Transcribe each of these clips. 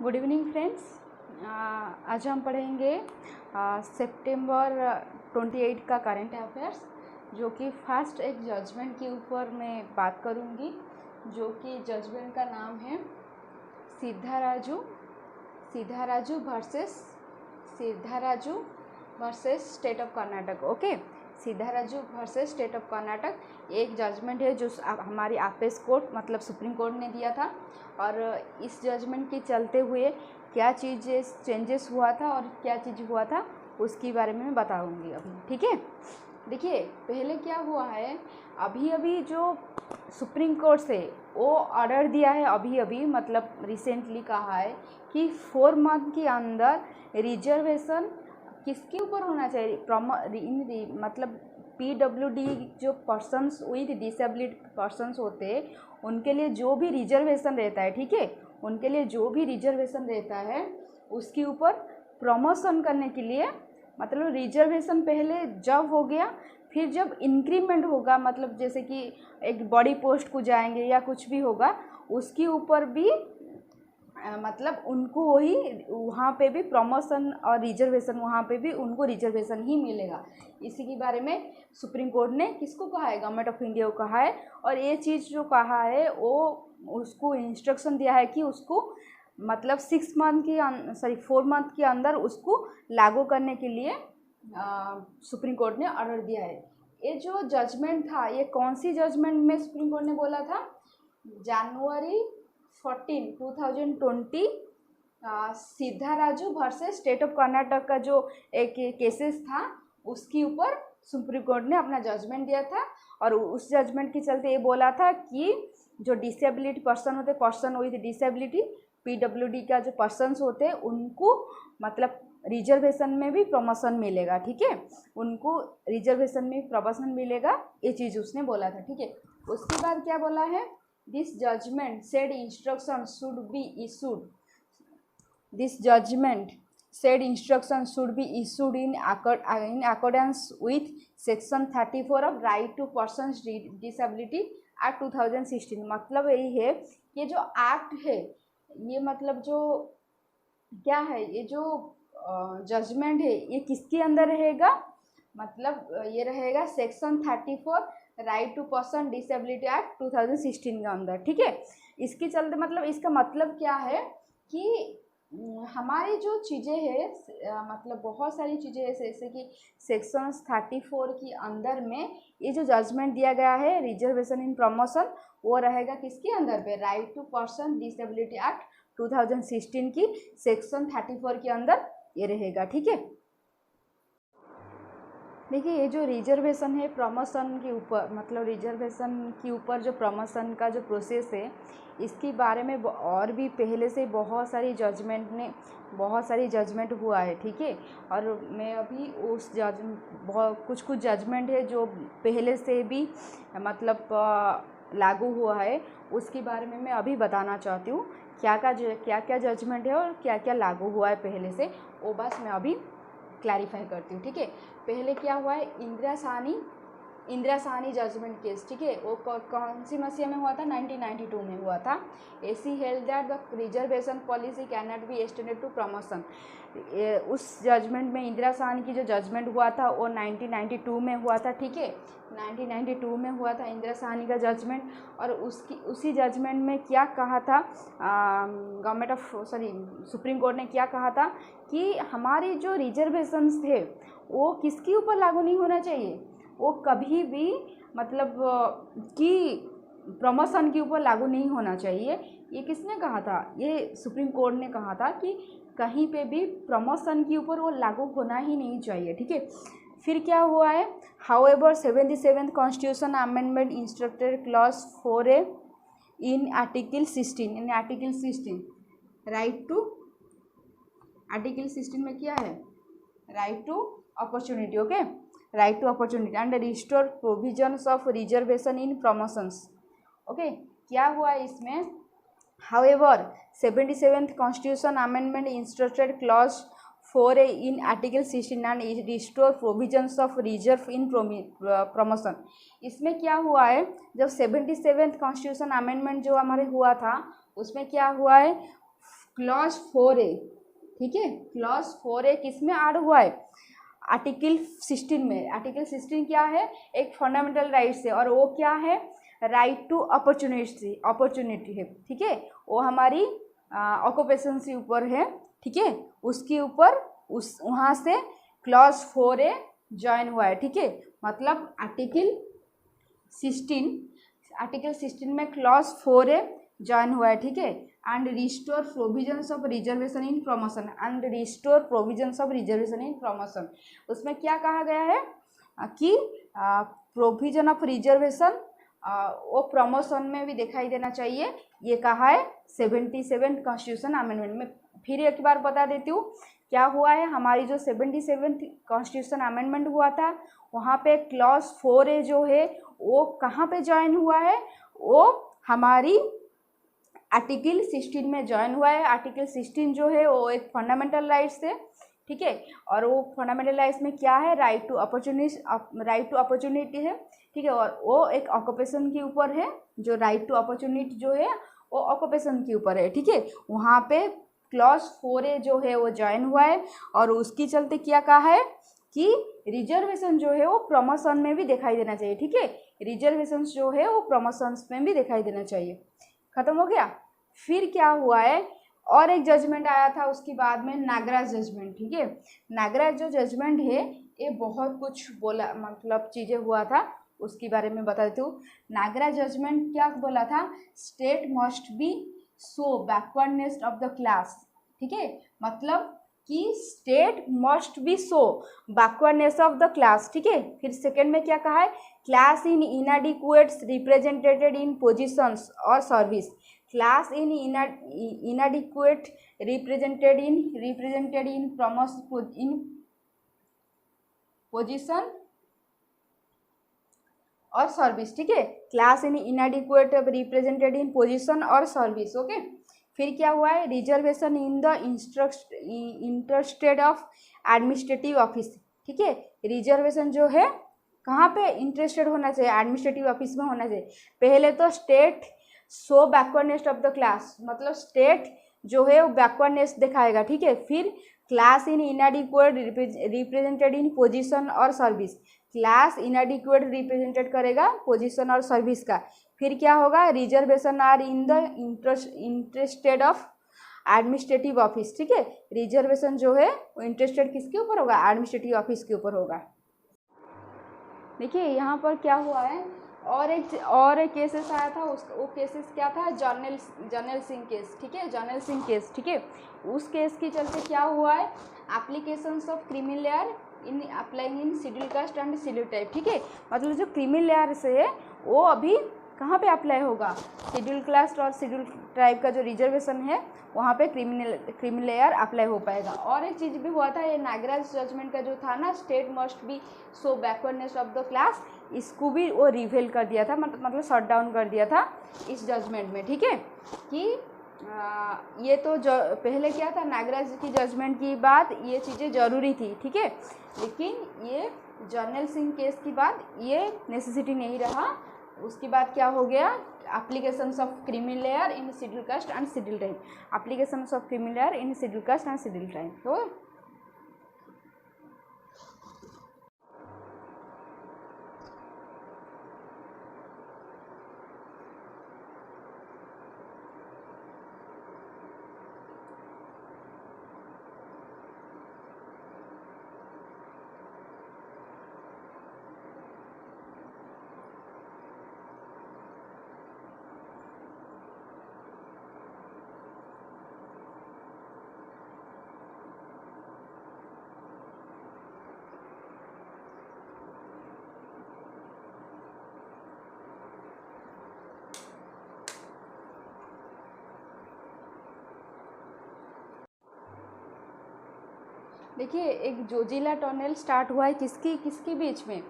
Good evening friends. आज हम पढ़ेंगे सितंबर 28 का करंट अफेयर्स, जो कि फर्स्ट एक जजमेंट के ऊपर मैं बात करूंगी, जो कि जजमेंट का नाम है Siddharaju versus state of Karnataka. Okay, Siddharaju versus state of Karnataka एक जजमेंट है जो हमारी आपेस कोर्ट मतलब सुप्रीम कोर्ट ने दिया था, और इस जजमेंट के चलते हुए क्या चीज़ें चेंजेस हुआ था और क्या चीज़ हुआ था उसके बारे में मैं बताऊंगी अभी। ठीक है, देखिए पहले क्या हुआ है, अभी जो सुप्रीम कोर्ट से वो ऑर्डर दिया है, अभी मतलब रिसेंटली कहा है कि 4 मंथ के अंदर रिजर्वेशन किसके ऊपर होना चाहिए, मतलब PWD जो पर्सन्स विद डिसेबिलिटी पर्सन्स होते हैं उनके लिए जो भी रिजर्वेशन रहता है, ठीक है, उनके लिए जो भी रिजर्वेशन रहता है उसके ऊपर प्रमोशन करने के लिए, मतलब रिजर्वेशन पहले जब हो गया फिर जब इंक्रीमेंट होगा, मतलब जैसे कि एक बड़ी पोस्ट को जाएंगे या कुछ भी होगा उसके ऊपर भी मतलब उनको वही वहाँ पे भी प्रमोशन और रिजर्वेशन, वहाँ पे भी उनको रिजर्वेशन ही मिलेगा। इसी के बारे में सुप्रीम कोर्ट ने किसको कहा है, गवर्नमेंट ऑफ इंडिया को कहा है। और ये चीज़ जो कहा है वो उसको इंस्ट्रक्शन दिया है कि उसको मतलब 4 मंथ के अंदर उसको लागू करने के लिए सुप्रीम कोर्ट ने ऑर्डर दिया है। ये जो जजमेंट था, ये कौन सी जजमेंट में सुप्रीम कोर्ट ने बोला था, जनवरी 14, 2020 सिद्धाराजू वर्सेस स्टेट ऑफ कर्नाटक का जो एक केसेस था उसके ऊपर सुप्रीम कोर्ट ने अपना जजमेंट दिया था। और उस जजमेंट के चलते ये बोला था कि जो डिसेबिलिटी पर्सन होते, पर्सन विद डिसेबिलिटी PWD का जो पर्सन्स होते हैं उनको मतलब रिजर्वेशन में भी प्रमोशन मिलेगा। ठीक है, उनको रिजर्वेशन में प्रमोशन मिलेगा, ये चीज़ उसने बोला था। ठीक है, उसके बाद क्या बोला है, This judgment said instructions should be issued. This judgment said instructions should be issued in accordance with Section 34 of Right to Persons Disability Act 2016। मतलब यही है, ये जो एक्ट है, ये मतलब जो क्या है, ये जो जजमेंट है ये किसके अंदर रहेगा, मतलब ये रहेगा section 34 right to person disability act 2016 के अंदर। ठीक है, इसके चलते मतलब इसका मतलब क्या है कि हमारी जो चीज़ें हैं, मतलब बहुत सारी चीज़ें हैं, जैसे कि सेक्शन 34 के अंदर में ये जो जजमेंट दिया गया है रिजर्वेशन इन प्रमोशन, वो रहेगा किसके अंदर पे, right to person disability act 2016 की सेक्शन 34 के अंदर ये रहेगा। ठीक है, देखिए ये जो रिजर्वेशन है प्रमोशन के ऊपर, मतलब रिजर्वेशन के ऊपर जो प्रमोशन का जो प्रोसेस है इसके बारे में और भी पहले से बहुत सारी जजमेंट हुआ है। ठीक है, और मैं अभी उस कुछ जजमेंट है जो पहले से भी मतलब लागू हुआ है उसके बारे में मैं अभी बताना चाहती हूँ, क्या जजमेंट है और क्या क्या लागू हुआ है पहले से, वो बस मैं अभी क्लैरिफाई करती हूँ। ठीक है, पहले क्या हुआ है, इंदिरा साहनी जजमेंट केस। ठीक है, वो कौन सी मसीहा में हुआ था, 1992 में हुआ था। SC held that the reservation policy can not be extended to promotion. उस जजमेंट में इंदिरा साहनी की जो जजमेंट हुआ था वो 1992 में हुआ था। ठीक है, 1992 में हुआ था इंदिरा साहनी का जजमेंट। और उसी जजमेंट में क्या कहा था, सुप्रीम कोर्ट ने क्या कहा था कि हमारी जो रिजर्वेशंस थे वो किसके ऊपर लागू नहीं होना चाहिए, वो कभी भी मतलब कि प्रमोशन के ऊपर लागू नहीं होना चाहिए। ये किसने कहा था, ये सुप्रीम कोर्ट ने कहा था कि कहीं पे भी प्रमोशन के ऊपर वो लागू होना ही नहीं चाहिए। ठीक है, फिर क्या हुआ है, however 77th constitution amendment instructed clause 4A in article 16 right to, article 16 में क्या है, right to opportunity. Okay, right to opportunity and restore provisions of reservation in promotions. Okay, क्या हुआ इसमें, however 77th constitution amendment instructed clause 4A in article 16 and restore provisions of reserve in promotion. इसमें क्या हुआ है, जब 77th constitution amendment जो हमारे हुआ था उसमें क्या हुआ है, क्लॉज 4A, ठीक है, क्लॉज 4A किस में ऐड हुआ है? आर्टिकल 16 में। आर्टिकल 16 क्या है? एक फंडामेंटल राइट्स है, और वो क्या है? राइट टू अपॉर्चुनिटी है, ठीक है, वो हमारी ऑक्यूपेशन से ऊपर है, ठीक है, उसके ऊपर उस वहाँ से क्लॉज 4A ज्वाइन हुआ है, ठीक है, मतलब आर्टिकल 16 में क्लॉज 4A ज्वाइन हुआ है, ठीक है, and restore provisions of reservation in promotion, उसमें क्या कहा गया है कि प्रोविजन ऑफ रिजर्वेशन वो प्रमोशन में भी दिखाई देना चाहिए, ये कहा है 77 कॉन्स्टिट्यूशन अमेंडमेंट में। फिर एक बार बता देती हूँ क्या हुआ है, हमारी जो 77 कॉन्स्टिट्यूशन अमेंडमेंट हुआ था वहाँ पे क्लॉज 4A जो है वो कहाँ पे ज्वाइन हुआ है? वो हमारी आर्टिकल 16 में ज्वाइन हुआ है। आर्टिकल 16 जो है वो एक फंडामेंटल राइट्स है, ठीक है, और वो फंडामेंटल राइट्स में क्या है? राइट टू अपॉर्चुनिटी है, ठीक है, और वो एक ऑक्यूपेशन के ऊपर है, जो राइट टू अपॉर्चुनिटी जो है वो ऑक्यूपेशन के ऊपर है, ठीक है, वहाँ पे क्लॉज 4A जो है वो ज्वाइन हुआ है, और उसकी चलते क्या कहा है कि रिजर्वेशन जो है वो प्रमोशन में भी दिखाई देना चाहिए, ठीक है, रिजर्वेशन जो है वो प्रमोशंस में भी दिखाई देना चाहिए। खत्म हो गया। फिर क्या हुआ है, और एक जजमेंट आया था उसके बाद में, नागराज जजमेंट, ठीक है, नागराज जो जजमेंट है ये बहुत कुछ बोला, मतलब चीज़ें हुआ था, उसके बारे में बता देती हूँ। नागराज जजमेंट क्या बोला था? State must be so backwardness of the class, ठीक है, मतलब कि state must be so backwardness of the class, ठीक है। फिर सेकंड में क्या कहा है? Class in inadequates represented in positions और service, class in inadequate represented in position और सर्विस, ठीक है, class in inadequate represented in position और सर्विस, ओके। फिर क्या हुआ है? Reservation in the interested of administrative office, ठीक है, रिजर्वेशन जो है कहाँ पे इंटरेस्टेड होना चाहिए? एडमिनिस्ट्रेटिव ऑफिस में होना चाहिए। पहले तो state so backwardness of the class, मतलब स्टेट जो है वो बैकवर्डनेस दिखाएगा, ठीक है। फिर class in inadequate represented in position और सर्विस, क्लास इनएडिक्वेट रिप्रेजेंटेड करेगा पोजीशन और सर्विस का। फिर क्या होगा? Reservation are in the interested of administrative office, ठीक है, रिजर्वेशन जो है वो इंटरेस्टेड किसके ऊपर होगा? एडमिनिस्ट्रेटिव ऑफिस के ऊपर होगा। देखिए यहाँ पर क्या हुआ है, और एक केसेस आया था, वो केसेस क्या था? जर्नल सिंह केस, ठीक है, जर्नल सिंह केस, ठीक है। उस केस के चलते क्या हुआ है? Applications of creamy layer in applying in schedule caste and schedule type, ठीक है, मतलब जो क्रीमी लेयर से है वो अभी कहाँ पे अप्लाई होगा? शेड्यूल कास्ट और शेड्यूल ट्राइब का जो रिजर्वेशन है वहाँ पे क्रीमी लेयर अप्लाई हो पाएगा। और एक चीज़ भी हुआ था, ये नागराज जजमेंट का जो था ना, state must be so backwardness of the class, इसको भी वो रिवेल कर दिया था, मतलब शट डाउन कर दिया था इस जजमेंट में, ठीक है, कि ये तो पहले क्या था, नागराज की जजमेंट की बात, ये चीज़ें ज़रूरी थी, ठीक है, लेकिन ये जर्नल सिंह केस की बात ये नेसेसिटी नहीं रहा। उसके बाद क्या हो गया? Applications of creamy layer in schedule caste and schedule tribe, applications of creamy layer in schedule caste and schedule tribe, तो देखिए एक जोजिला टनल स्टार्ट हुआ है किसके बीच में?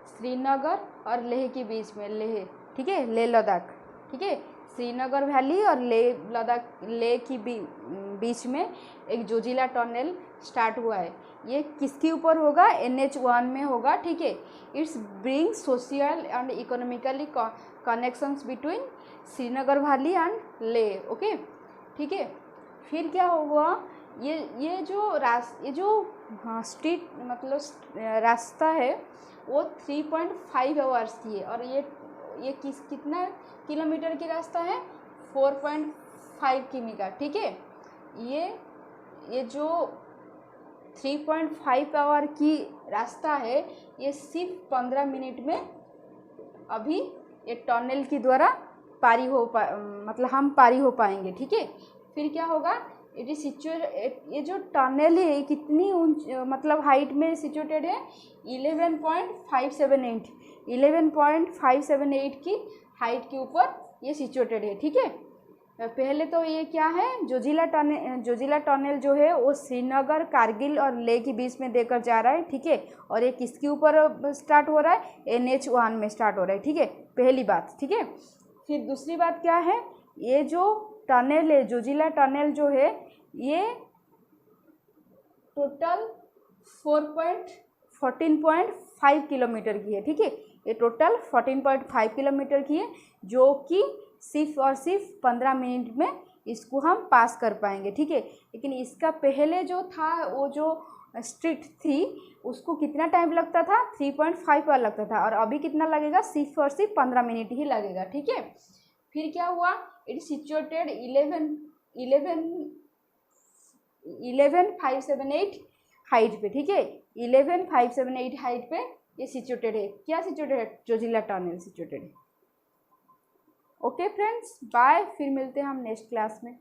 श्रीनगर और लेह के बीच में, लेह, ठीक है, लेह लद्दाख, ठीक है, श्रीनगर वैली और लेह लद्दाख, लेह की बीच में एक जोजिला टनल स्टार्ट हुआ है। ये किसके ऊपर होगा? NH1 में होगा, ठीक है। It's bring social and economically connections between Srinagar valley and Leh, okay, ठीक है। फिर क्या हुआ, ये जो हाँ स्ट्रीट मतलब रास्ता है वो 3.5 आवर्स की है, और ये कितना किलोमीटर की रास्ता है, 4.5 किमी का, ठीक है। ये जो 3.5 आवर की रास्ता है ये सिर्फ 15 मिनट में अभी ये टनल के द्वारा मतलब हम पारी हो पाएंगे, ठीक है। फिर क्या होगा, इट इज ये जो टनल है कितनी मतलब हाइट में सिचुएटेड है, 11.578 की हाइट के ऊपर ये सिचुएटेड है, ठीक है। पहले तो ये क्या है, जोजिला टनल जो है वो श्रीनगर, कारगिल और लेह के बीच में देकर जा रहा है, ठीक है। और ये किसके ऊपर स्टार्ट हो रहा है, NH1 में स्टार्ट हो रहा है, ठीक है, पहली बात, ठीक है। फिर दूसरी बात क्या है, ये जो टनल है, जोजिला टनल जो है ये टोटल 14.5 किलोमीटर की है, ठीक है। ये टोटल 14.5 किलोमीटर की है, जो कि सिर्फ और सिर्फ 15 मिनट में इसको हम पास कर पाएंगे, ठीक है। लेकिन इसका पहले जो था वो जो स्ट्रीट थी उसको कितना टाइम लगता था, 3.5 आवर लगता था, और अभी कितना लगेगा, सिर्फ और सिर्फ 15 मिनट ही लगेगा, ठीक है। फिर क्या हुआ, इट सिचुएटेड 11,578 हाइट पे, ठीक है। 11,578 हाइट पे ये सिचुएटेड है, क्या सिचुएटेड है, जोजिला टनल सिचुएटेड है। ओके फ्रेंड्स, बाय, फिर मिलते हैं हम नेक्स्ट क्लास में।